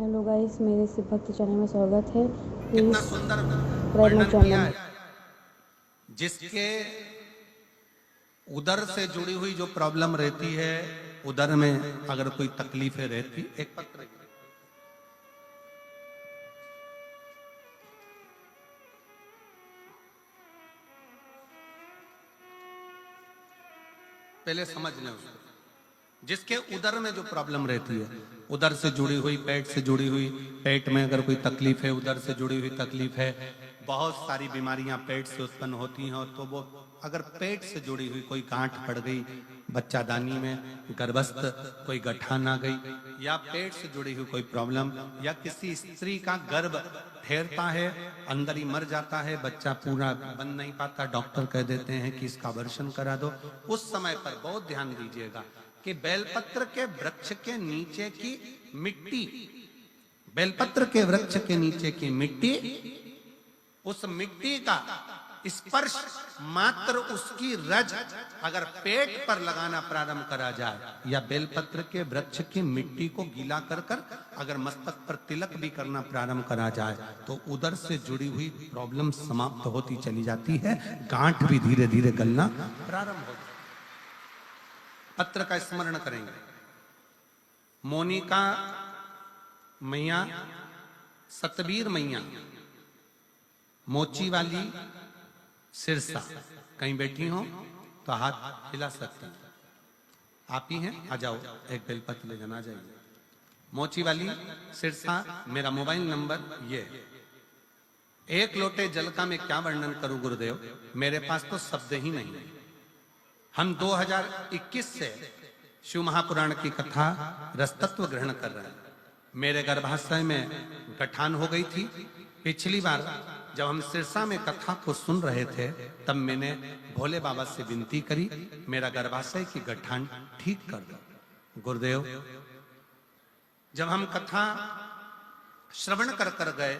Hello guys, मेरे शिव भक्त channel में स्वागत है। कितना सुंदर वर्णन किया है। जिसके उदर से जुड़ी हुई जो प्रॉब्लम रहती है, उदर में अगर कोई तकलीफें रहती, एक पत्र पहले समझ लें उसको। जिसके उदर में जो प्रॉब्लम रहती है, उदर से जुड़ी हुई, पेट से जुड़ी हुई, पेट में अगर कोई तकलीफ है, उदर से जुड़ी हुई तकलीफ है, बहुत सारी बीमारियां पेट से उत्पन्न होती हैं। तो वो अगर पेट से जुड़ी हुई कोई गांठ पड़ गई, बच्चादानी में गर्भस्थ कोई गठान आ गई, या पेट से जुड़ी हुई कोई प्रॉब्लम, या किसी स्त्री का गर्भ ठहरता है, अंदर ही मर जाता है, बच्चा पूरा बन नहीं पाता, डॉक्टर कह देते हैं कि इसका अबॉर्शन करा दो, उस समय पर बहुत ध्यान दीजिएगा कि बेलपत्र के वृक्ष के नीचे की मिट्टी, बेलपत्र के वृक्ष के नीचे की मिट्टी, उस मिट्टी का स्पर्श मात्र, उसकी रज अगर पेट पर लगाना प्रारंभ करा जाए, या बेलपत्र के वृक्ष की मिट्टी को गीला कर कर अगर मस्तक पर तिलक भी करना प्रारंभ करा जाए, तो उदर से जुड़ी हुई प्रॉब्लम समाप्त होती चली जाती है, गांठ भी धीरे धीरे गलना प्रारंभ होती। पत्र का स्मरण करेंगे। मोनिका मैया, सतबीर मैया, मोची वाली, सिरसा, कहीं बैठी हो तो हाथ हिला सकते हैं। आप ही हैं, आ जाओ, एक बेलपत्र ले जाना, जाइए। मोची वाली, सिरसा, मेरा मोबाइल नंबर ये। एक लोटे जल का मैं क्या वर्णन करूं गुरुदेव, मेरे पास तो शब्द ही नहीं है। हम 2021 से शिव महापुराण की कथा रसतत्व ग्रहण कर रहे हैं। मेरे गर्भाशय में गठान हो गई थी। पिछली बार जब हम सिरसा में कथा को सुन रहे थे, तब मैंने भोले बाबा से विनती करी, मेरा गर्भाशय की गठान ठीक कर दो। गुरुदेव, जब हम कथा श्रवण कर कर गए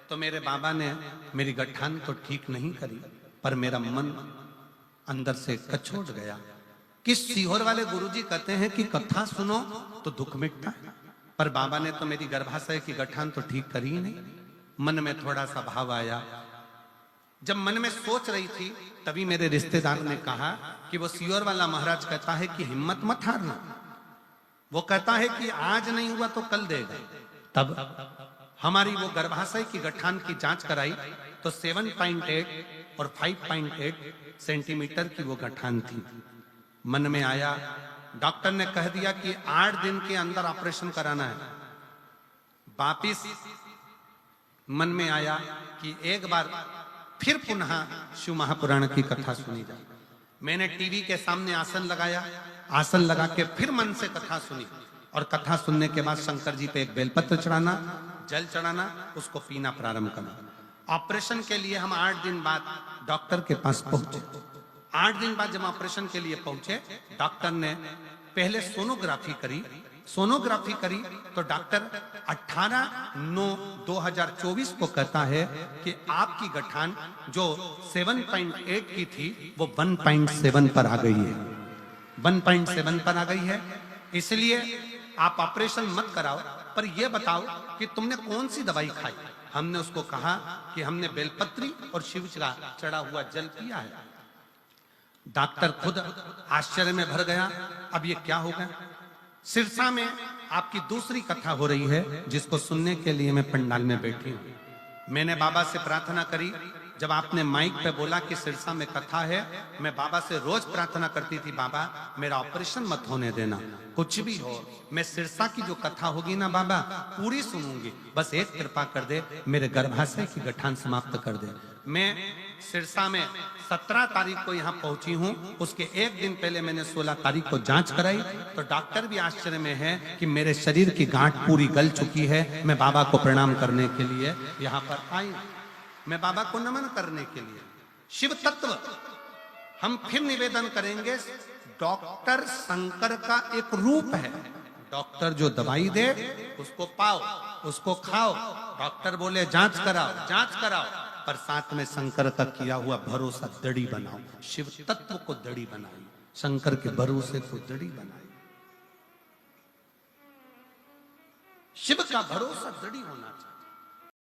तो मेरे बाबा ने मेरी गठान तो ठीक नहीं करी, पर मेरा मन अंदर से कचोट गया। किस सीहोर वाले गुरुजी कहते हैं कि कथा सुनो तो दुख मिटता है, पर बाबा ने तो मेरी गर्भाशय की गठान तो ठीक करी ही नहीं। मन में थोड़ा सा भाव आया। जब मन में सोच रही थी, तभी मेरे रिश्तेदार ने कहा कि वो सीहोर वाला महाराज कहता है कि हिम्मत मत हारना, वो कहता है कि आज नहीं हुआ तो कल देगा। तब हमारी वो गर्भाशय की गठान की जांच कराई तो 7.8 और 5.8 सेंटीमीटर की वो गठान थी। मन में आया, डॉक्टर ने कह दिया कि 8 दिन के अंदर ऑपरेशन कराना है। वापिस मन में आया कि एक बार फिर पुनः शिव महापुराण की कथा सुनी जाए। मैंने टीवी के सामने आसन लगाया, आसन लगा के फिर मन से कथा सुनी, और कथा सुनने के बाद शंकर जी पे एक बेलपत्र चढ़ाना, जल चढ़ाना, उसको पीना प्रारंभ करना। ऑपरेशन के लिए हम 8 दिन बाद डॉक्टर के पास पहुंचे। 8 दिन बाद जब ऑपरेशन के लिए पहुंचे, डॉक्टर ने पहले सोनोग्राफी करी। सोनोग्राफी करी तो डॉक्टर 18/9/2024 को कहता है कि आपकी गठान जो 7.8 की थी वो 1.7 पर आ गई है, 1.7 पर आ गई है। इसलिए आप ऑपरेशन मत कराओ, पर यह बताओ कि तुमने कौन सी दवाई खाई। हमने उसको कहा कि हमने बेलपत्री और शिव का चढ़ा हुआ जल पिया है। डॉक्टर खुद आश्चर्य में भर गया, अब ये क्या हो गया। सिरसा में आपकी दूसरी कथा हो रही है, जिसको सुनने के लिए मैं पंडाल में बैठी हूं। मैंने बाबा से प्रार्थना करी। जब आपने माइक पे बोला कि सिरसा में कथा है, मैं बाबा से रोज प्रार्थना करती थी, बाबा मेरा ऑपरेशन मत होने देना, कुछ भी हो, मैं सिरसा की जो कथा होगी ना बाबा पूरी सुनूंगी, बस एक कृपा कर दे, मेरे गर्भाशय की गठान समाप्त कर दे। मैं सिरसा में 17 तारीख को यहाँ पहुंची हूँ। उसके एक दिन पहले मैंने 16 तारीख को जांच कराई, तो डॉक्टर भी आश्चर्य में है कि मेरे शरीर की गांठ पूरी गल चुकी है। मैं बाबा को प्रणाम करने के लिए यहाँ पर आई, मैं बाबा को नमन करने के लिए। शिव तत्व हम फिर निवेदन करेंगे, डॉक्टर शंकर का एक रूप है। डॉक्टर जो दवाई दे उसको पाओ, उसको खाओ। डॉक्टर बोले जांच कराओ, जांच कराओ, पर साथ में शंकर का किया हुआ भरोसा दड़ी बनाओ। शिव तत्व को दड़ी बनाई, शंकर के भरोसे को दड़ी बनाई। शिव का भरोसा दृढ़ होना चाहिए।